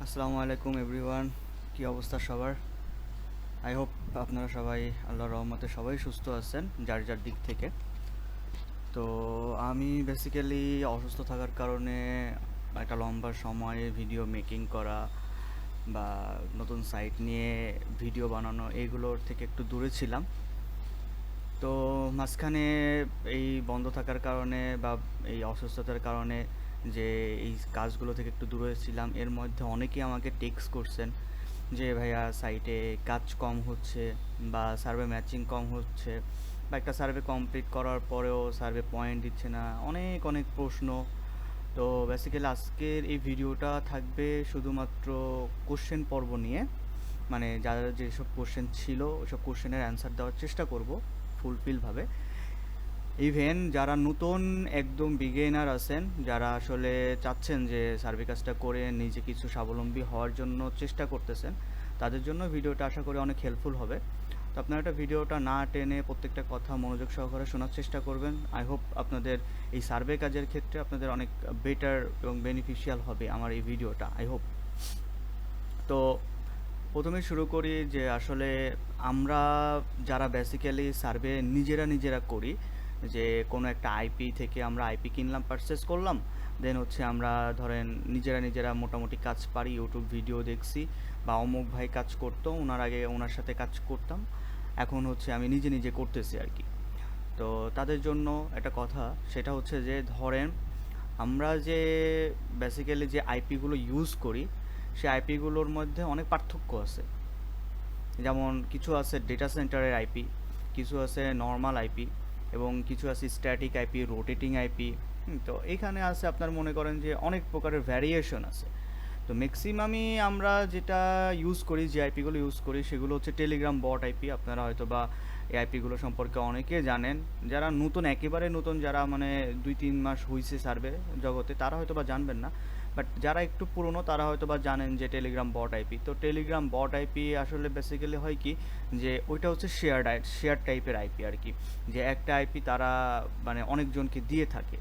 আসসালামু আলাইকুম এভরিওয়ান। কি অবস্থা সবার? আই হোপ আপনারা সবাই আল্লাহর রহমতে সবাই সুস্থ আছেন যার যার দিক থেকে। তো আমি বেসিক্যালি অসুস্থ থাকার কারণে একটা লম্বা সময় ভিডিও মেকিং করা বা নতুন সাইট নিয়ে ভিডিও বানানো এইগুলোর থেকে একটু দূরে ছিলাম। তো মাঝখানে এই বন্ধ থাকার কারণে বা এই অসুস্থতার কারণে যে এই কাজগুলো থেকে একটু দূরে ছিলাম, এর মধ্যে অনেকেই আমাকে টেক্সট করছেন যে ভাইয়া সাইটে কাজ কম হচ্ছে বা সার্ভে ম্যাচিং কম হচ্ছে বা একটা সার্ভে কমপ্লিট করার পরেও সার্ভে পয়েন্ট দিচ্ছে না, অনেক অনেক প্রশ্ন। তো বেসিক্যালি আজকের এই ভিডিওটা থাকবে শুধুমাত্র কোশ্চেন পর্ব নিয়ে, মানে যারা যেসব কোশ্চেন ছিল ওসব কোশ্চেনের অ্যান্সার দেওয়ার চেষ্টা করব ফুলফিলভাবে। ইভেন যারা নতুন একদম বিগিনার আছেন, যারা আসলে চাচ্ছেন যে সার্ভে কাজটা করে নিজে কিছু স্বাবলম্বী হওয়ার জন্য চেষ্টা করতেছেন, তাদের জন্য ভিডিওটা আশা করি অনেক হেল্পফুল হবে। তো আপনারা একটা ভিডিওটা না টেনে প্রত্যেকটা কথা মনোযোগ সহকারে শোনার চেষ্টা করবেন। আই হোপ আপনাদের এই সার্ভে কাজের ক্ষেত্রে আপনাদের অনেক বেটার এবং বেনিফিশিয়াল হবে আমার এই ভিডিওটা, আই হোপ। তো প্রথমে শুরু করি যে আসলে আমরা যারা বেসিক্যালি সার্ভে নিজেরা নিজেরা করি, যে কোনো একটা আইপি থেকে আমরা আইপি কিনলাম, পারচেস করলাম, দেন হচ্ছে আমরা ধরেন নিজেরা নিজেরা মোটামুটি কাজ পারি, ইউটিউব ভিডিও দেখছি বা অমুক ভাই কাজ করতো, ওনার আগে ওনার সাথে কাজ করতাম, এখন হচ্ছে আমি নিজে নিজে করতেছি আর কি। তো তাদের জন্য একটা কথা, সেটা হচ্ছে যে ধরেন আমরা যে বেসিক্যালি যে আইপিগুলো ইউজ করি, সেই আইপিগুলোর মধ্যে অনেক পার্থক্য আছে। যেমন কিছু আছে ডেটা সেন্টারের আইপি, কিছু আছে নর্মাল আইপি, এবং কিছু আছে স্ট্যাটিক আইপি, রোটেটিং আইপি। তো এইখানে আছে আপনার মনে করেন যে অনেক প্রকারের ভ্যারিয়েশন আছে। তো ম্যাক্সিমামই আমরা যেটা ইউজ করি, যে আইপিগুলো ইউজ করি সেগুলো হচ্ছে টেলিগ্রাম বট আইপি। আপনারা হয়তো বা এই আইপিগুলো সম্পর্কে অনেকে জানেন, যারা নতুন একেবারে নতুন, যারা মানে 2-3 মাস হয়েছে সার্ভে জগতে, তারা হয়তো বা জানবেন না। বাট যারা একটু পুরনো তারা হয়তো বা জানেন যে টেলিগ্রাম বট আইপি। তো টেলিগ্রাম বট আইপি আসলে বেসিক্যালি হয় কি, যে ওইটা হচ্ছে শেয়ার টাইপের আইপি আর কি, যে একটা আইপি তারা মানে অনেকজনকে দিয়ে থাকে।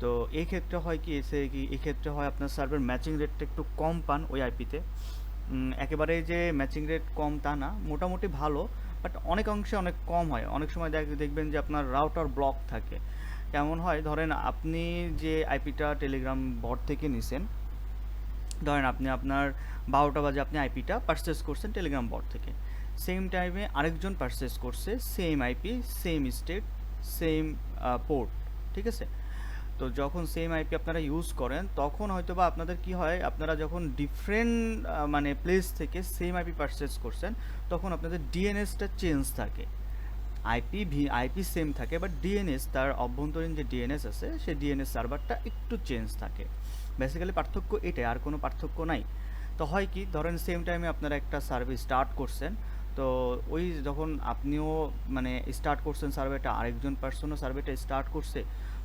তো এই ক্ষেত্রে হয় কি, এসে কি এই ক্ষেত্রে হয় আপনার সার্ভের ম্যাচিং রেটটা একটু কম পান ওই আইপিতে। একেবারে যে ম্যাচিং রেট কম তা না, মোটামুটি ভালো, বাট অনেক অংশে অনেক কম হয়। অনেক সময় দেখবেন যে আপনার রাউটার ব্লক থাকে। কেমন হয়, ধরেন আপনি যে আইপিটা টেলিগ্রাম বট থেকে নিছেন, ধরেন আপনি আপনার 12টা বাজে আপনি আইপিটা পারচেস করছেন টেলিগ্রাম বট থেকে, সেম টাইমে আরেকজন পারচেস করছে same IP, same state, same port, ঠিক আছে? তো যখন সেম আইপি আপনারা ইউজ করেন, তখন হয়তো বা আপনাদের কি হয়, আপনারা যখন ডিফারেন্ট মানে প্লেস থেকে সেম আইপি পারচেস করছেন, তখন আপনাদের ডিএনএসটা চেঞ্জ থাকে। আইপি সেম থাকে, বাট ডিএনএস, তার অভ্যন্তরীণ যে ডিএনএস আছে সেই ডিএনএস সার্ভারটা একটু চেঞ্জ থাকে। বেসিক্যালি পার্থক্য এটাই, আর কোনো পার্থক্য নাই। তো হয় কি, ধরেন সেম টাইমে আপনারা একটা সার্ভে স্টার্ট করছেন, তো ওই যখন আপনিও মানে স্টার্ট করছেন সার্ভেটা, আরেকজন পার্সনও সার্ভেটা স্টার্ট করছে,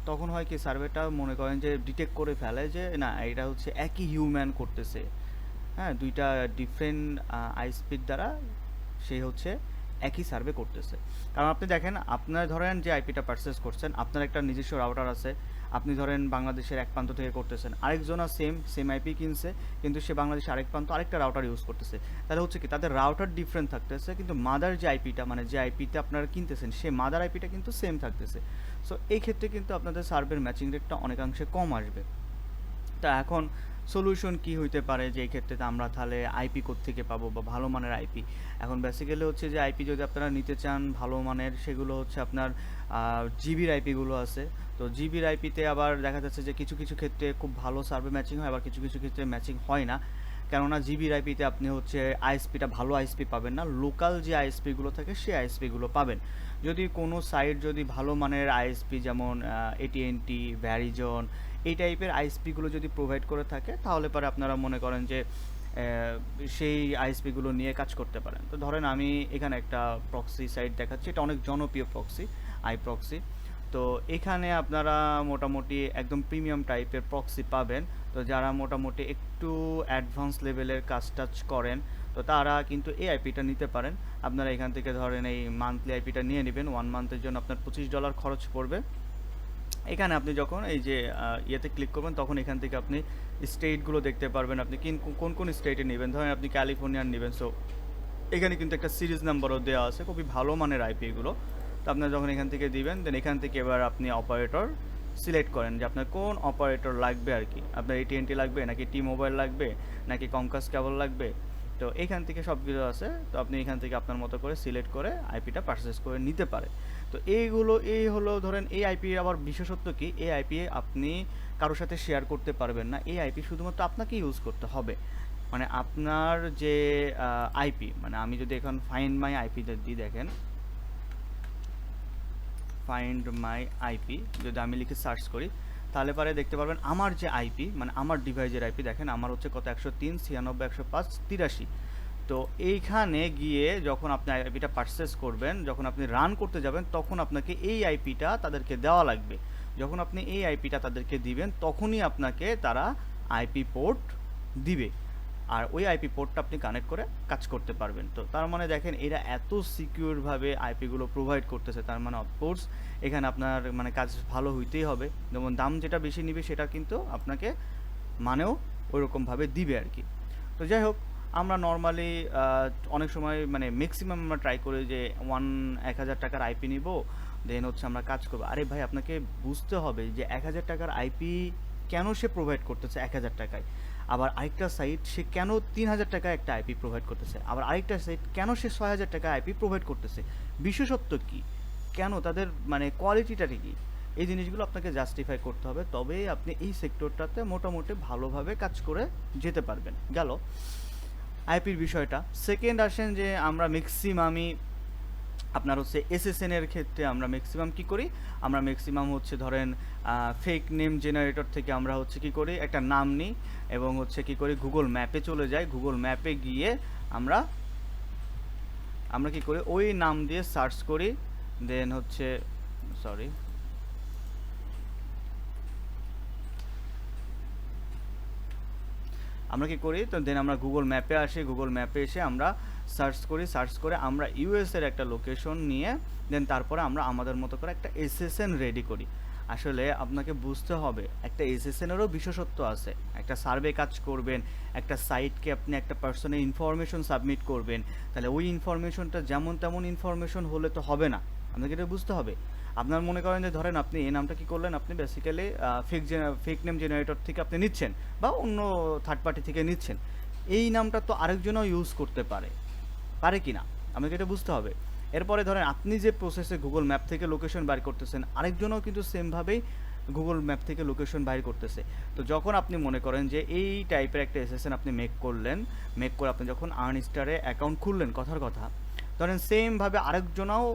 তখন হয় কি সার্ভেটা মনে করেন যে ডিটেক্ট করে ফেলে যে না, এটা হচ্ছে একই হিউম্যান করতেছে। হ্যাঁ, দুইটা ডিফারেন্ট আইএসপির দ্বারা সে হচ্ছে একই সার্ভে করতেছে। কারণ আপনি দেখেন, আপনার ধরেন যে আইপিটা পারচেস করছেন, আপনার একটা নিজস্ব রাউটার আছে, আপনি ধরেন বাংলাদেশের এক প্রান্ত থেকে করতেছেন, আরেকজনা সেম সেম আইপি কিনছে, কিন্তু সে বাংলাদেশের আরেক প্রান্ত আরেকটা রাউটার ইউজ করতেছে। তাহলে হচ্ছে কি, তাদের রাউটার ডিফারেন্ট থাকতেছে, কিন্তু মাদার যে আইপিটা, মানে যে আইপিতে আপনারা কিনতেছেন, সে মাদার আইপিটা কিন্তু সেম থাকতেছে। সো এই ক্ষেত্রে কিন্তু আপনাদের সার্ভের ম্যাচিং রেটটা অনেকাংশে কম আসবে। তা এখন সলিউশন কি হইতে পারে, যে এই ক্ষেত্রে আমরা তাহলে আইপি থেকে পাবো বা ভালো মানের আইপি? এখন বেসিক্যালি হচ্ছে যে আইপি যদি আপনারা নিতে চান ভালো মানের, সেগুলো হচ্ছে আপনার জিবির আইপিগুলো আছে। তো জিবির আইপিতে আবার দেখা যাচ্ছে যে কিছু কিছু ক্ষেত্রে খুব ভালো সার্ভে ম্যাচিং হয়, আবার কিছু কিছু ক্ষেত্রে ম্যাচিং হয় না। কেননা জিবির আইপিতে আপনি হচ্ছে আইএসপিটা ভালো আইএসপি পাবেন না, লোকাল যে আইএসপিগুলো থাকে সেই আইএসপিগুলো পাবেন। যদি কোনো সাইট যদি ভালো মানের আইএসপি, যেমন এটিএনটি, ভ্যারিজন, এই টাইপের আইএসপিগুলো যদি প্রোভাইড করে থাকে, তাহলে পরে আপনারা মনে করেন যে সেই আইএসপিগুলো নিয়ে কাজ করতে পারেন। তো ধরেন আমি এখানে একটা প্রক্সি সাইট দেখাচ্ছি, এটা অনেক জনপ্রিয় প্রক্সি, আইপ্রক্সি। তো এখানে আপনারা মোটামুটি একদম প্রিমিয়াম টাইপের প্রক্সি পাবেন। তো যারা মোটামুটি একটু অ্যাডভান্স লেভেলের কাজ টাজ করেন, তো তারা কিন্তু এই আইপিটা নিতে পারেন। আপনারা এখান থেকে ধরেন এই মান্থলি আইপিটা নিয়ে নেবেন, 1 মান্থের জন্য আপনার $25 খরচ পড়বে। এখানে আপনি যখন এই যে ইয়েতে ক্লিক করবেন তখন এখান থেকে আপনি স্টেটগুলো দেখতে পারবেন, আপনি কোন কোন স্টেটে নেবেন। ধরেন আপনি ক্যালিফোর্নিয়ার নেবেন, সো এখানে কিন্তু একটা সিরিজ নাম্বারও দেওয়া আছে, খুবই ভালো মানের আইপি এগুলো। তো আপনার যখন এখান থেকে দিবেন দেন এখান থেকে এবার আপনি অপারেটর সিলেক্ট করেন যে আপনার কোন অপারেটর লাগবে আর কি, আপনার AT&T লাগবে নাকি টি মোবাইল লাগবে নাকি কমকাস্ট কেবল লাগবে। তো এখান থেকে সব কিছু আছে, তো আপনি এখান থেকে আপনার মতো করে সিলেক্ট করে আইপিটা পারচেস করে নিতে পারে। তো এইগুলো এই হলো ধরেন এই আইপি আবার বিশেষত্ব কি, এই আইপি আপনি কারোর সাথে শেয়ার করতে পারবেন না, এই আইপি শুধুমাত্র আপনাকে ইউজ করতে হবে। মানে আপনার যে আইপি, মানে আমি যদি এখন ফাইন্ড মাই আইপি দিই, দেখেন ফাইন্ড মাই আইপি যদি আমি লিখে সার্চ করি তাহলে পরে দেখতে পারবেন আমার যে আইপি, মানে আমার ডিভাইসের আইপি দেখেন আমার হচ্ছে কত 103.96.105.83। তো এইখানে গিয়ে যখন আপনি আইপিটা পারচেস করবেন, যখন আপনি রান করতে যাবেন তখন আপনাকে এই আইপিটা তাদেরকে দেওয়া লাগবে। যখন আপনি এই আইপিটা তাদেরকে দিবেন তখনই আপনাকে তারা আইপি পোর্ট দিবে, আর ওই আইপি পোর্টটা আপনি কানেক্ট করে কাজ করতে পারবেন। তো তার মানে দেখেন এরা এত সিকিউরভাবে আইপিগুলো প্রোভাইড করতেছে, তার মানে অফকোর্স এখানে আপনার মানে কাজ ভালো হইতেই হবে। যেমন দাম যেটা বেশি নিবে সেটা কিন্তু আপনাকে মানেও ওইরকমভাবে দিবে আর কি। তো যাই হোক, আমরা নর্মালি অনেক সময় মানে ম্যাক্সিমাম আমরা ট্রাই করি যে 1,000 টাকার আইপি নিব, দেন হচ্ছে আমরা কাজ করবো। আরে ভাই আপনাকে বুঝতে হবে যে 1,000 টাকার আইপি কেন সে প্রোভাইড করতেছে 1,000 টাকায়, আবার আরেকটা সাইট সে কেন 3,000 টাকায় একটা আইপি প্রোভাইড করতেছে, আবার আরেকটা সাইট কেন সে 6,000 টাকায় আইপি প্রোভাইড করতেছে, বিশেষত্ব কি, কেন তাদের মানে কোয়ালিটিটা কি, এই জিনিসগুলো আপনাকে জাস্টিফাই করতে হবে, তবেই আপনি এই সেক্টরটাতে মোটামুটি ভালোভাবে কাজ করে যেতে পারবেন। গেল আইপির বিষয়টা। সেকেন্ড আসেন যে আমরা ম্যাক্সিমামই আপনার হচ্ছে এসএসএন এর ক্ষেত্রে আমরা ম্যাক্সিমাম কি করি, আমরা ম্যাক্সিমাম হচ্ছে ধরেন ফেক নেম জেনারেটর থেকে আমরা হচ্ছে কি করি একটা নাম নিই এবং হচ্ছে কি করি গুগল ম্যাপে চলে যাই, গুগল ম্যাপে গিয়ে আমরা আমরা কি করি ওই নাম দিয়ে সার্চ করি, দেন হচ্ছে সরি আমরা কি করি, তো দেন আমরা গুগল ম্যাপে আসি, গুগল ম্যাপে এসে আমরা সার্চ করি, সার্চ করে আমরা ইউএস এর একটা লোকেশন নিয়ে দেন তারপরে আমরা আমাদের মতো করে একটা এসএসএন রেডি করি। আসলে আপনাকে বুঝতে হবে একটা এসএসএনেরও বিশেষত্ব আছে। একটা সার্ভে কাজ করবেন, একটা সাইটকে আপনি একটা পার্সনের ইনফরমেশন সাবমিট করবেন, তাহলে ওই ইনফরমেশনটা যেমন তেমন ইনফরমেশন হলে তো হবে না, আপনাকে এটা বুঝতে হবে। আপনার মনে করেন যে ধরেন আপনি এই নামটা কি করলেন, আপনি বেসিক্যালি ফেক নেম জেনারেটর থেকে আপনি নিচ্ছেন বা অন্য থার্ড পার্টি থেকে নিচ্ছেন, এই নামটা তো আরেকজনও ইউজ করতে পারে, পারে কি না আপনাকে এটা বুঝতে হবে। এরপরে ধরেন আপনি যে প্রসেসে গুগল ম্যাপ থেকে লোকেশন বাইর করতেছেন, আরেকজনও কিন্তু সেমভাবেই গুগল ম্যাপ থেকে লোকেশন বাইর করতেছে। তো যখন আপনি মনে করেন যে এই টাইপের একটা এসএসএন আপনি মেক করলেন, মেক করে আপনি যখন আর্নস্টারে অ্যাকাউন্ট খুললেন, কথার কথা ধরেন সেমভাবে আরেকজনও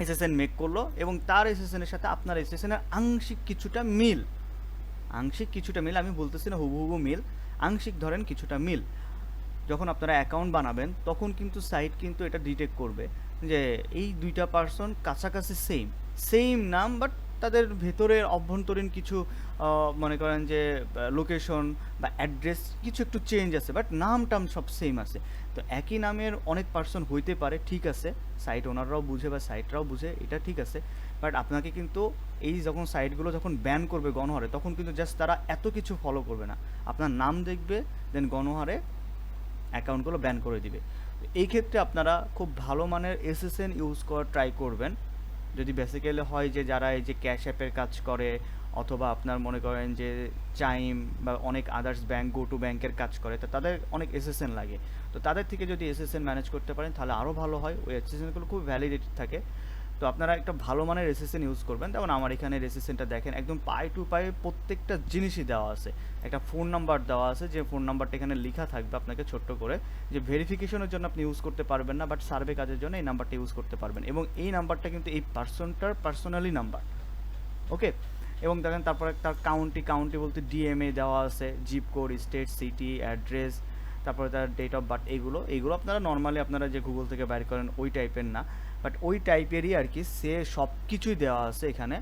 এসএসএন মেক করলো এবং তার এসএসএনের সাথে আপনার এসএসএনের আংশিক কিছুটা মিল, আংশিক কিছুটা মিল, আমি বলতেছি না হুবহু মিল, আংশিক ধরেন কিছুটা মিল। যখন আপনারা অ্যাকাউন্ট বানাবেন তখন কিন্তু সাইট কিন্তু এটা ডিটেক্ট করবে যে এই দুইটা পার্সন কাছাকাছি সেম সেম নাম, বাট তাদের ভেতরের অভ্যন্তরীণ কিছু মনে করেন যে লোকেশন বা অ্যাড্রেস কিছু একটু চেঞ্জ আছে, বাট নাম টাম সব সেম আছে। তো একই নামের অনেক পার্সন হইতে পারে, ঠিক আছে, সাইট ওনাররাও বুঝে বা সাইটরাও বুঝে, এটা ঠিক আছে। বাট আপনাকে কিন্তু এই যখন সাইটগুলো যখন ব্যান করবে গণহারে, তখন কিন্তু জাস্ট তারা এত কিছু ফলো করবে না, আপনার নাম দেখবে দেন গণহারে অ্যাকাউন্টগুলো ব্যান করে দিবে। এই ক্ষেত্রে আপনারা খুব ভালো মানের এসএসএন ইউজ করার ট্রাই করবেন। যদি বেসিক্যালি হয় যে যারা এই যে ক্যাশ অ্যাপের কাজ করে অথবা আপনার মনে করেন যে চাইম বা অনেক আদার্স ব্যাঙ্ক গো টু ব্যাঙ্কের কাজ করে, তো তাদের অনেক এসএসএন লাগে। তো তাদের থেকে যদি এসএসএন ম্যানেজ করতে পারেন তাহলে আরও ভালো হয়, ওই এসএসএনগুলো খুব ভ্যালিডেটেড থাকে। তো আপনারা একটা ভালো মানের এসএসএন ইউজ করবেন। যেমন আমার এখানে এসএসএনটা দেখেন একদম পাই টু পাই প্রত্যেকটা জিনিসই দেওয়া আছে, একটা ফোন নাম্বার দেওয়া আছে, যে ফোন নাম্বারটা এখানে লেখা থাকবে আপনাকে ছোট্ট করে, যে ভেরিফিকেশনের জন্য আপনি ইউজ করতে পারবেন না, বাট সার্ভে কাজের জন্য এই নাম্বারটা ইউজ করতে পারবেন, এবং এই নাম্বারটা কিন্তু এই পার্সনটার পার্সোনালি নাম্বার, ওকে। এবং দেখেন তারপরে তার কাউন্টি বলতে ডিএমএ দেওয়া আছে, zip code, state, city, address, তারপরে তার ডেট অফ বার্থ, এইগুলো আপনারা নর্মালি আপনারা যে গুগল থেকে বাইর করেন ওই টাইপের না, বাট ওই টাইপেরই আর কি, সে সব কিছুই দেওয়া আছে এখানে।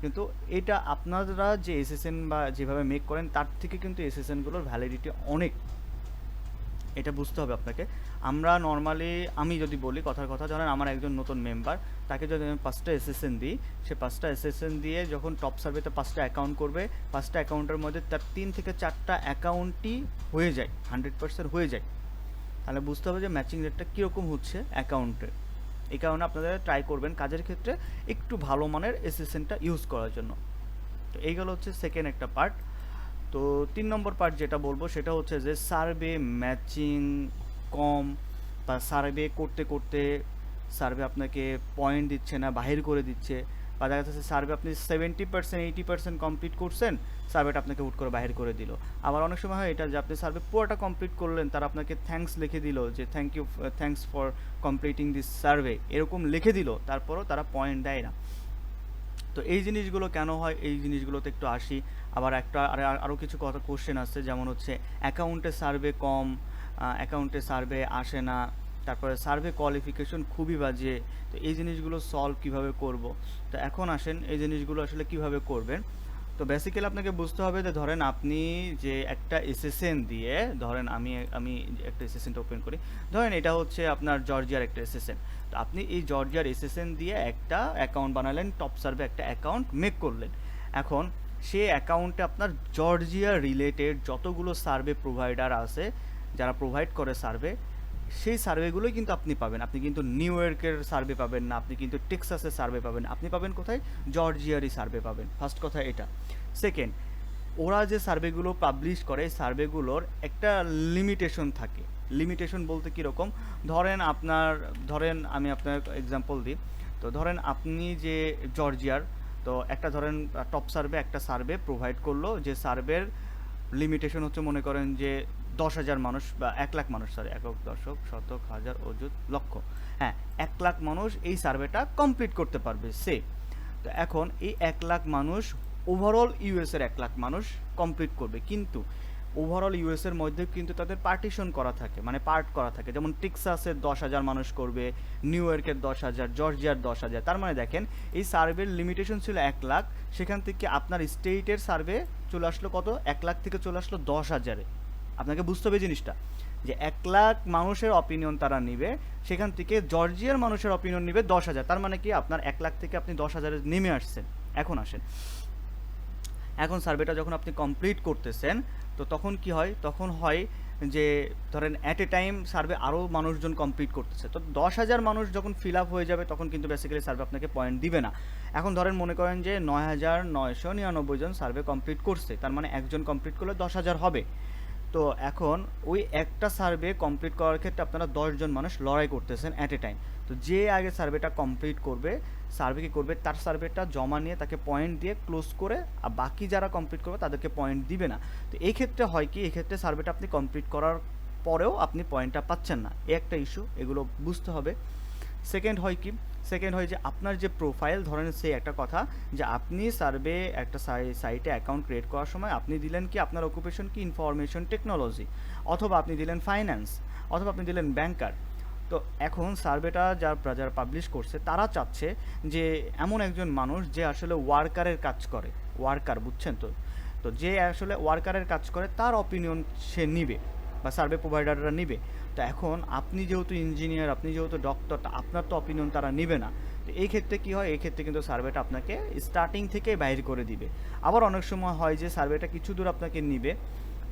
কিন্তু এটা আপনারা যে এসএসএন বা যেভাবে মেক করেন তার থেকে কিন্তু এসএসএনগুলোর ভ্যালিডিটি অনেক এটা বুঝতে হবে আপনাকে। আমরা নরমালি, আমি যদি বলি কথার কথা, ধরেন আমার একজন নতুন মেম্বার, তাকে যদি আমি 5টা এসএসএন দিই, সে 5টা এসএসএন দিয়ে যখন টপ সার্ভেতে 5টা অ্যাকাউন্ট করবে, 5টা অ্যাকাউন্টের মধ্যে তার 3 থেকে 4টা অ্যাকাউন্টই হয়ে যায়, 100% হয়ে যায়, তাহলে বুঝতে হবে যে ম্যাচিং রেটটা কীরকম হচ্ছে অ্যাকাউন্টে। এই কারণে আপনারা ট্রাই করবেন কাজের ক্ষেত্রে একটু ভালো মানের এসএসএনটা ইউজ করার জন্য। তো এইগুলো হচ্ছে সেকেন্ড একটা পার্ট। তো 3 নম্বর পার্ট যেটা বলবো সেটা হচ্ছে যে সার্ভে ম্যাচিং কম, বা সার্ভে করতে করতে সার্ভে আপনাকে পয়েন্ট দিচ্ছে না, বাহির করে দিচ্ছে, বা দেখা যাচ্ছে সার্ভে আপনি 70% 80% কমপ্লিট করছেন, সার্ভেটা আপনাকে হুট করে বাহির করে দিল। আবার অনেক সময় হয় এটা যে আপনি সার্ভে পুরোটা কমপ্লিট করলেন, তারা আপনাকে থ্যাঙ্কস লিখে দিল যে thanks for completing this survey, এরকম লিখে দিল, তারপরও তারা পয়েন্ট দেয় না। তো এই জিনিসগুলো কেন হয়, এই জিনিসগুলোতে একটু আসি। আবার একটা আরও কিছু কথা কোশ্চেন আসছে, যেমন হচ্ছে অ্যাকাউন্টে সার্ভে কম, অ্যাকাউন্টে সার্ভে আসে না, তারপরে সার্ভে কোয়ালিফিকেশন খুবই বাজে। তো এই জিনিসগুলো সলভ কিভাবে করব। তো এখন আসেন এই জিনিসগুলো আসলে কিভাবে করবেন। তো বেসিক্যালি আপনাকে বুঝতে হবে যে ধরেন আপনি যে একটা এসএসএন দিয়ে, ধরেন আমি আমি একটা এসএসএনটা ওপেন করি, ধরেন এটা হচ্ছে আপনার জর্জিয়ার একটা এসএসএন। তো আপনি এই জর্জিয়ার এসএসএন দিয়ে একটা অ্যাকাউন্ট বানালেন, টপ সার্ভে একটা অ্যাকাউন্ট মেক করলেন। এখন সে অ্যাকাউন্টে আপনার জর্জিয়া রিলেটেড যতগুলো সার্ভে প্রোভাইডার আছে, যারা প্রোভাইড করে সার্ভে, সেই সার্ভেগুলোই কিন্তু আপনি পাবেন। আপনি কিন্তু নিউ ইয়র্কের সার্ভে পাবেন না, আপনি কিন্তু টেক্সাসের সার্ভে পাবেন, আপনি পাবেন কোথায়, জর্জিয়ারই সার্ভে পাবেন। ফার্স্ট কথা এটা। সেকেন্ড, ওরা যে সার্ভেগুলো পাবলিশ করে, সার্ভেগুলোর একটা লিমিটেশন থাকে। লিমিটেশন বলতে কীরকম, ধরেন আমি আপনার এক্সাম্পল দিই। তো ধরেন আপনি যে জর্জিয়ার, তো একটা ধরেন টপ সার্ভে একটা সার্ভে প্রোভাইড করলো, যে সার্ভের লিমিটেশন হচ্ছে মনে করেন যে 10,000 মানুষ বা 1,00,000 মানুষ, সরি, একক, দশক, শতক, হাজার, অযুত, লক্ষ, হ্যাঁ 1,00,000 মানুষ এই সার্ভেটা কমপ্লিট করতে পারবে সে। তো এখন এই 1,00,000 মানুষ ওভারঅল ইউএসের 1,00,000 মানুষ কমপ্লিট করবে, কিন্তু ওভারঅল ইউএসের মধ্যে কিন্তু তাদের পার্টিশন করা থাকে, মানে পার্ট করা থাকে। যেমন টেক্সাসের 10,000 মানুষ করবে, নিউ ইয়র্কের 10,000, জর্জিয়ার 10,000। তার মানে দেখেন এই সার্ভের লিমিটেশন ছিল 1,00,000, সেখান থেকে আপনার স্টেটের সার্ভে চলে আসলো কত, 1,00,000 থেকে চলে আসলো 10,000-এ। আপনাকে বুঝতে হবে জিনিসটা, যে 1,00,000 মানুষের অপিনিয়ন তারা নিবে, সেখান থেকে জর্জিয়ার মানুষের অপিনিয়ন নিবে 10,000। তার মানে কি আপনার 1,00,000 থেকে আপনি 10,000-এ নেমে আসছেন। এখন আসেন, এখন সার্ভেটা যখন আপনি কমপ্লিট করতেছেন, তো তখন কি হয়, তখন হয় যে ধরেন অ্যাট এ টাইম সার্ভে আরও মানুষজন কমপ্লিট করতেছে। তো 10,000 মানুষ যখন ফিল আপ হয়ে যাবে, তখন কিন্তু বেসিক্যালি সার্ভে আপনাকে পয়েন্ট দিবে না। এখন ধরেন মনে করেন যে 9,999 জন সার্ভে কমপ্লিট করছে, তার মানে একজন কমপ্লিট করলে 10,000 হবে। তো এখন ওই একটা সার্ভে কমপ্লিট করার ক্ষেত্রে আপনারা 10 জন মানুষ লড়াই করতেছেন অ্যাট এ টাইম। তো যে আগে সার্ভেটা কমপ্লিট করবে, সার্ভে কী করবে, তার সার্ভেটা জমা নিয়ে তাকে পয়েন্ট দিয়ে ক্লোজ করে, আর বাকি যারা কমপ্লিট করবে তাদেরকে পয়েন্ট দিবে না। তো এই ক্ষেত্রে হয় কি, এই ক্ষেত্রে সার্ভেটা আপনি কমপ্লিট করার পরেও আপনি পয়েন্টটা পাচ্ছেন না, এই একটা ইস্যু, এগুলো বুঝতে হবে। সেকেন্ড হয় কি, সেকেন্ড হয় যে আপনার যে প্রোফাইল, ধরেন সেই একটা কথা যে আপনি সার্ভে একটা সাইটে অ্যাকাউন্ট ক্রিয়েট করার সময় আপনি দিলেন কি, আপনার অকুপেশন কি, ইনফরমেশন টেকনোলজি, অথবা আপনি দিলেন ফাইন্যান্স, অথবা আপনি দিলেন ব্যাংকার। তো এখন সার্ভেটা যারা পাবলিশ করছে, তারা চাচ্ছে যে এমন একজন মানুষ যে আসলে ওয়ার্কারের কাজ করে, ওয়ার্কার, বুঝছেন তো, তো যে আসলে ওয়ার্কারের কাজ করে তার অপিনিয়ন সে নিবে, বা সার্ভে প্রোভাইডাররা নিবে। তো এখন আপনি যেহেতু ইঞ্জিনিয়ার, আপনি যেহেতু ডক্টর, তা আপনার তো অপিনিয়ন তারা নেবে না। তো এই ক্ষেত্রে কী হয়, এই ক্ষেত্রে কিন্তু সার্ভেটা আপনাকে স্টার্টিং থেকে বাইর করে দিবে। আবার অনেক সময় হয় যে সার্ভেটা কিছু দূর আপনাকে নিবে,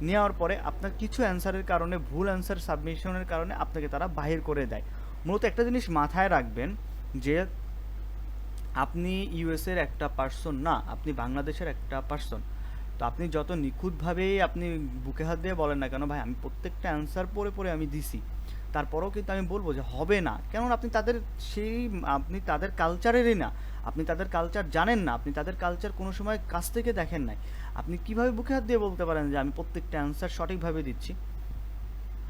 নেওয়ার পরে আপনার কিছু অ্যান্সারের কারণে, ভুল অ্যান্সার সাবমিশনের কারণে আপনাকে তারা বাহির করে দেয়। মূলত একটা জিনিস মাথায় রাখবেন যে আপনি ইউএসের একটা পার্সন না, আপনি বাংলাদেশের একটা পার্সন। তো আপনি যত নিখুঁতভাবেই আপনি বুকে হাত দিয়ে বলেন না কেন, ভাই আমি প্রত্যেকটা অ্যান্সার পড়ে পড়ে আমি দিছি, তারপরেও কিন্তু আমি বলবো যে হবে না। কেননা আপনি তাদের কালচারেরই না, আপনি তাদের কালচার জানেন না, আপনি তাদের কালচার কোনো সময় কাছ থেকে দেখেন নাই। আপনি কিভাবে বুকে হাত দিয়ে বলতে পারেন যে আমি প্রত্যেকটা অ্যান্সার সঠিকভাবে দিচ্ছি?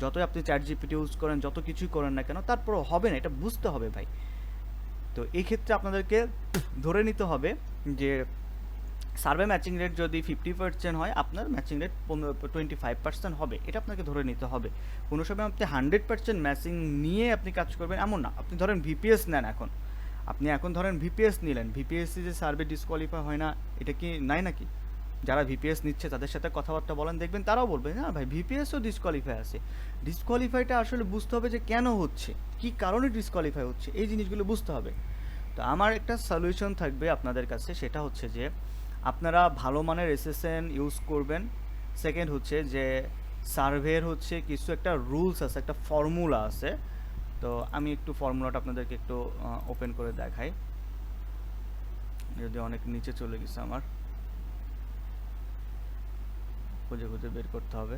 যতই আপনি চ্যাট জিপিটি ইউজ করেন, যত কিছুই করেন না কেন, তারপরও হবে না, এটা বুঝতে হবে ভাই। তো এই ক্ষেত্রে আপনাদেরকে ধরে নিতে হবে যে সার্ভে ম্যাচিং রেট যদি 50% হয়, আপনার ম্যাচিং রেট 25% হবে, এটা আপনাকে ধরে নিতে হবে। কোনো সময় আপনি 100% ম্যাচিং নিয়ে আপনি কাজ করবেন এমন না। আপনি ধরেন ভিপিএস নেন, আপনি এখন ধরেন ভিপিএস নিলেন, ভিপিএসসি যে সার্ভে ডিসকোয়ালিফাই হয় না, এটা কি নাই নাকি? যারা ভিপিএস নিচ্ছে তাদের সাথে কথাবার্তা বলেন, দেখবেন তারাও বলবে না ভাই ভিপিএসও ডিসকোয়ালিফাই আছে। ডিসকোয়ালিফাইটা আসলে বুঝতে হবে যে কেন হচ্ছে, কী কারণে ডিসকোয়ালিফাই হচ্ছে, এই জিনিসগুলো বুঝতে হবে। তো আমার একটা সলিউশন থাকবে আপনাদের কাছে, সেটা হচ্ছে যে আপনারা ভালো মানের এসএসএন ইউজ করবেন। সেকেন্ড হচ্ছে যে সার্ভের হচ্ছে কিছু একটা রুলস আছে, একটা ফর্মুলা আছে। তো আমি একটু ফর্মুলাটা আপনাদেরকে একটু ওপেন করে দেখাই, যদি অনেক নিচে চলে গেছে আমার, খুঁজে খুঁজে বের করতে হবে।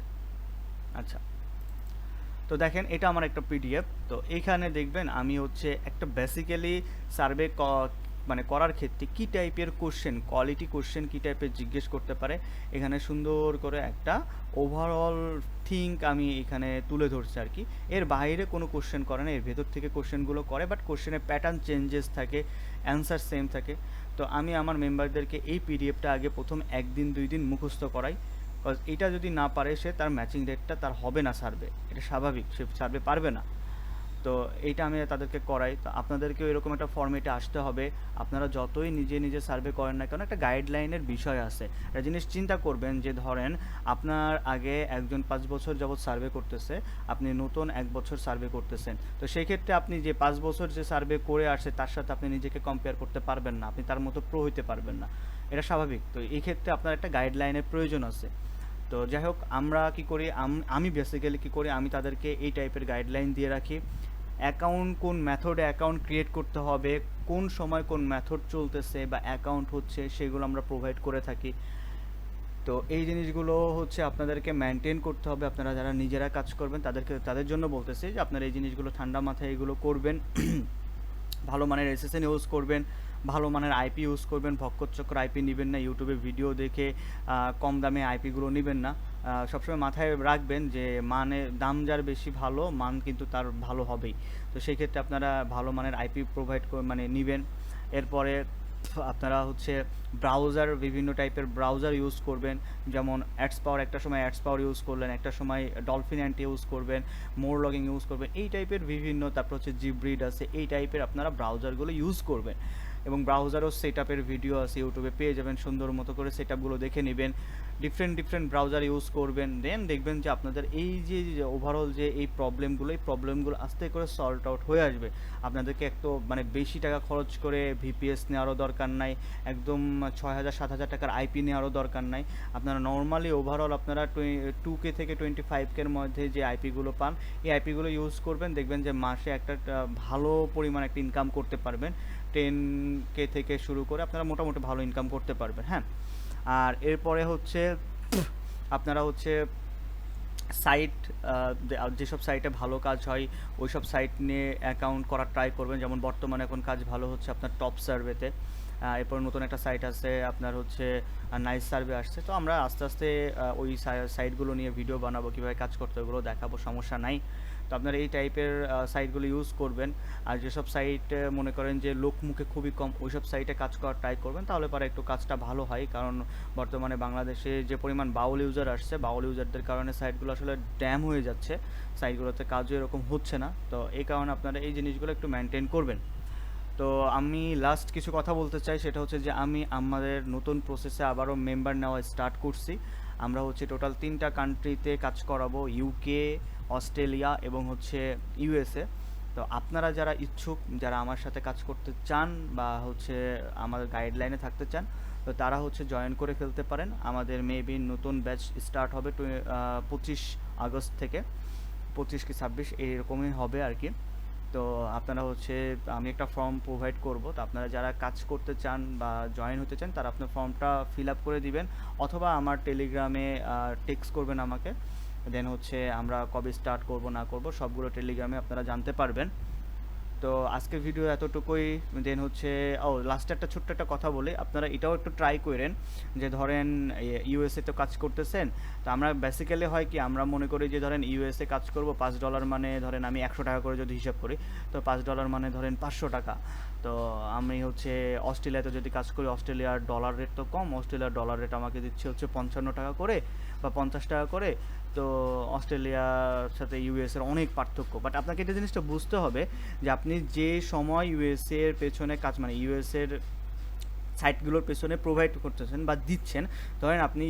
আচ্ছা, তো দেখেন এটা আমার একটা পিডিএফ। তো এইখানে দেখবেন আমি হচ্ছে একটা বেসিক্যালি সার্ভে মানে করার ক্ষেত্রে কী টাইপের কোশ্চেন, কোয়ালিটি কোশ্চেন কী টাইপের জিজ্ঞেস করতে পারে, এখানে সুন্দর করে একটা ওভারঅল থিঙ্ক আমি এখানে তুলে ধরছি আর কি। এর বাইরে কোনো কোশ্চেন করে না, এর ভেতর থেকে কোশ্চেনগুলো করে, বাট কোশ্চেনের প্যাটার্ন চেঞ্জেস থাকে, অ্যান্সার সেম থাকে। তো আমি আমার মেম্বারদেরকে এই পিডিএফটা আগে প্রথম 1 দিন 2 দিন মুখস্থ করাই, কজ এটা যদি না পারে সে, তার ম্যাচিং রেটটা তার হবে না সার্ভে, এটা স্বাভাবিক, সে সার্ভে পারবে না। তো এইটা আমি তাদেরকে করাই। তো আপনাদেরকেও এরকম একটা ফর্মেটে আসতে হবে। আপনারা যতই নিজে নিজে সার্ভে করেন না কেন, একটা গাইডলাইনের বিষয় আছে। একটা জিনিস চিন্তা করবেন যে ধরেন আপনার আগে একজন 5 বছর যাবৎ সার্ভে করতেছে, আপনি নতুন 1 বছর সার্ভে করতেছেন। তো সেই ক্ষেত্রে আপনি যে 5 বছর যে সার্ভে করে আসছে তার সাথে আপনি নিজেকে কম্পেয়ার করতে পারবেন না, আপনি তার মতো প্রো হইতে পারবেন না, এটা স্বাভাবিক। তো এই ক্ষেত্রে আপনার একটা গাইডলাইনের প্রয়োজন আছে। তো যাই হোক, আমরা কি করি, আমি বেসিক্যালি কি করি, আমি তাদেরকে এই টাইপের গাইডলাইন দিয়ে রাখি। অ্যাকাউন্ট কোন মেথডে অ্যাকাউন্ট ক্রিয়েট করতে হবে, কোন সময় কোন মেথড চলতেছে বা অ্যাকাউন্ট হচ্ছে, সেগুলো আমরা প্রোভাইড করে থাকি। তো এই জিনিসগুলো হচ্ছে আপনাদেরকে মেনটেন করতে হবে। আপনারা যারা নিজেরা কাজ করবেন তাদের জন্য বলতেছি যে আপনারা এই জিনিসগুলো ঠান্ডা মাথায় এগুলো করবেন। ভালো মানের এসএসএন ইউজ করবেন, ভালো মানের আইপি ইউজ করবেন, ভক্করচক্কর আইপি নেবেন না, ইউটিউবে ভিডিও দেখে কম দামে আইপিগুলো নেবেন না। সবসময় মাথায় রাখবেন যে দাম যার বেশি ভালো, মান কিন্তু তার ভালো হবেই। তো সেই ক্ষেত্রে আপনারা ভালো মানের আইপি প্রোভাইড মানে নেবেন। এরপরে আপনারা হচ্ছে ব্রাউজার, বিভিন্ন টাইপের ব্রাউজার ইউজ করবেন, যেমন অ্যাডস পাওয়ার, একটা সময় অ্যাডস পাওয়ার ইউজ করলেন, একটা সময় ডলফিন অ্যান্টি ইউজ করবেন, মোর লগিং ইউজ করবেন, এই টাইপের বিভিন্ন, তারপর হচ্ছে জিব্রিড আছে, এই টাইপের আপনারা ব্রাউজারগুলো ইউজ করবেন। এবং ব্রাউজারও সেট আপের ভিডিও আছে, ইউটিউবে পেয়ে যাবেন, সুন্দর মতো করে সেট আপগুলো দেখে নেবেন। ডিফারেন্ট ব্রাউজার ইউজ করবেন, দেন দেখবেন যে আপনাদের এই যে ওভারঅল যে এই প্রবলেমগুলো আস্তে করে সল্ট আউট হয়ে আসবে। আপনাদেরকে একটু মানে বেশি টাকা খরচ করে ভিপিএস নেওয়ারও দরকার নাই, একদম 6,000 7,000 টাকার আইপি নেওয়ারও দরকার নাই। আপনারা নর্মালি ওভারঅল আপনারা 2K থেকে 25K-র মধ্যে যে আইপিগুলো পান, এই আইপিগুলো ইউজ করবেন, দেখবেন যে মাসে একটা ভালো পরিমাণ একটা ইনকাম করতে পারবেন। 10K থেকে শুরু করে আপনারা মোটামুটি ভালো ইনকাম করতে পারবেন। হ্যাঁ, আর এরপরে হচ্ছে আপনারা হচ্ছে সাইট, যেসব সাইটে ভালো কাজ হয় ওই সব সাইট নিয়ে অ্যাকাউন্ট করার ট্রাই করবেন। যেমন বর্তমানে এখন কাজ ভালো হচ্ছে আপনার টপ সার্ভেতে, এরপর নতুন একটা সাইট আছে আপনার হচ্ছে নাইস সার্ভে আসছে। তো আমরা আস্তে আস্তে ওই সাইটগুলো নিয়ে ভিডিও বানাবো, কীভাবে কাজ করতে ওগুলো দেখাবো, সমস্যা নাই। তো আপনারা এই টাইপের সাইটগুলো ইউজ করবেন। আর যেসব সাইট মনে করেন যে লোক মুখে খুবই কম, ওই সব সাইটে কাজ করার ট্রাই করবেন, তাহলে পরে একটু কাজটা ভালো হয়। কারণ বর্তমানে বাংলাদেশে যে পরিমাণ বাউল ইউজার আসছে, বাউল ইউজারদের কারণে সাইটগুলো আসলে ড্যাম হয়ে যাচ্ছে, সাইটগুলোতে কাজও এরকম হচ্ছে না। তো এই কারণে আপনারা এই জিনিসগুলো একটু মেনটেন করবেন। তো আমি লাস্ট কিছু কথা বলতে চাই, সেটা হচ্ছে যে আমি আমাদের নতুন প্রসেসে আবারও মেম্বার নেওয়া স্টার্ট করছি। আমরা হচ্ছে টোটাল 3টা কান্ট্রিতে কাজ করাবো, ইউকে, অস্ট্রেলিয়া এবং হচ্ছে ইউএসএ। তো আপনারা যারা ইচ্ছুক, যারা আমার সাথে কাজ করতে চান বা হচ্ছে আমাদের গাইডলাইনে থাকতে চান, তো তারা হচ্ছে জয়েন করে ফেলতে পারেন। আমাদের মেবি নতুন ব্যাচ স্টার্ট হবে 25 আগস্ট থেকে, 25 কি 26 এরকমই হবে আর কি। তো আপনারা হচ্ছে, আমি একটা ফর্ম প্রোভাইড করব, তো আপনারা যারা কাজ করতে চান বা জয়েন হতে চান তারা আপনার ফর্মটা ফিল আপ করে দিবেন, অথবা আমার টেলিগ্রামে টেক্সট করবেন আমাকে। দেন হচ্ছে আমরা কবে স্টার্ট করব না করব সবগুলো টেলিগ্রামে আপনারা জানতে পারবেন। তো আজকের ভিডিও এতটুকুই। দেন হচ্ছে লাস্টে একটা ছোট্ট একটা কথা বলি, আপনারা এটাও একটু ট্রাই করেন যে ধরেন ইউএসএ তো কাজ করতেছেন, তো আমরা বেসিক্যালি হয় কি, আমরা মনে করি যে ধরেন ইউএসএ কাজ করব $5 মানে ধরেন আমি 100 টাকা করে যদি হিসাব করি, তো $5 মানে ধরেন 500 টাকা। তো আমি হচ্ছে অস্ট্রেলিয়াতে যদি কাজ করি, অস্ট্রেলিয়ার ডলার রেট তো কম, অস্ট্রেলিয়ার ডলার রেট আমাকে দিচ্ছে হচ্ছে 55 টাকা করে বা 50 টাকা করে। তো অস্ট্রেলিয়ার সাথে ইউএসের অনেক পার্থক্য, বাট আপনাকে এটা জিনিসটা বুঝতে হবে যে আপনি যে সময় ইউএসএর পেছনে কাজ, মানে ইউএসএর সাইটগুলোর পেছনে প্রোভাইড করতেছেন বা দিচ্ছেন। ধরেন আপনি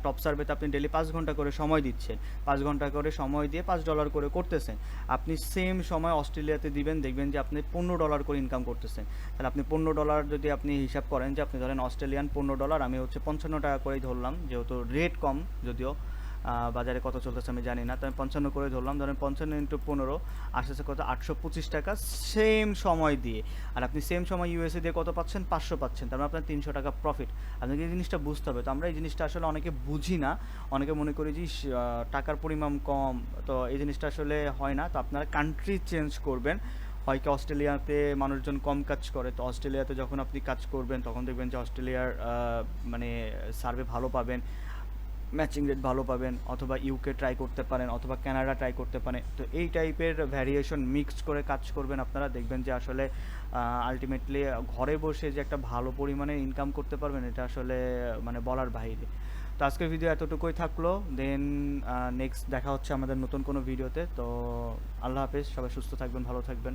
টপ সার্ভেতে আপনি ডেইলি 5 ঘন্টা করে সময় দিচ্ছেন, 5 ঘন্টা করে সময় দিয়ে $5 করে করতেছেন। আপনি সেম সময় অস্ট্রেলিয়াতে দিবেন, দেখবেন যে আপনি $15 করে ইনকাম করতেছেন। তাহলে আপনি $15 যদি আপনি হিসাব করেন, যে আপনি ধরেন অস্ট্রেলিয়ান $15, আমি হচ্ছে 55 টাকা করেই ধরলাম, যেহেতু রেট কম, যদিও বাজারে কত চলতেছে আমি জানি না, তো আমি 55 করে ধরলাম। ধরেন 55 ইন্টু 15 আসতেছে কত, 825 টাকা সেম সময় দিয়ে। আর আপনি সেম সময় ইউএসএ দিয়ে কত পাচ্ছেন, 500 পাচ্ছেন, তার মানে আপনার 300 টাকা প্রফিট। আপনাকে এই জিনিসটা বুঝতে হবে। তো আমরা এই জিনিসটা আসলে অনেকে বুঝি না, অনেকে মনে করি যে টাকার পরিমাণ কম, তো এই জিনিসটা আসলে হয় না। তো আপনারা কান্ট্রি চেঞ্জ করবেন। হয় কি অস্ট্রেলিয়াতে মানুষজন কম কাজ করে, তো অস্ট্রেলিয়াতে যখন আপনি কাজ করবেন তখন দেখবেন যে অস্ট্রেলিয়ার মানে সার্ভে ভালো পাবেন, ম্যাচিং রেট ভালো পাবেন, অথবা ইউকে ট্রাই করতে পারেন, অথবা কানাডা ট্রাই করতে পারেন। তো এই টাইপের ভ্যারিয়েশন মিক্সড করে কাজ করবেন, আপনারা দেখবেন যে আসলে আলটিমেটলি ঘরে বসে যে একটা ভালো পরিমাণে ইনকাম করতে পারবেন, এটা আসলে মানে বলার বাইরে। তো আজকের ভিডিও এতটুকুই থাকলো, দেন নেক্সট দেখা হচ্ছে আমাদের নতুন কোনো ভিডিওতে। তো আল্লাহ হাফেজ, সবাই সুস্থ থাকবেন, ভালো থাকবেন।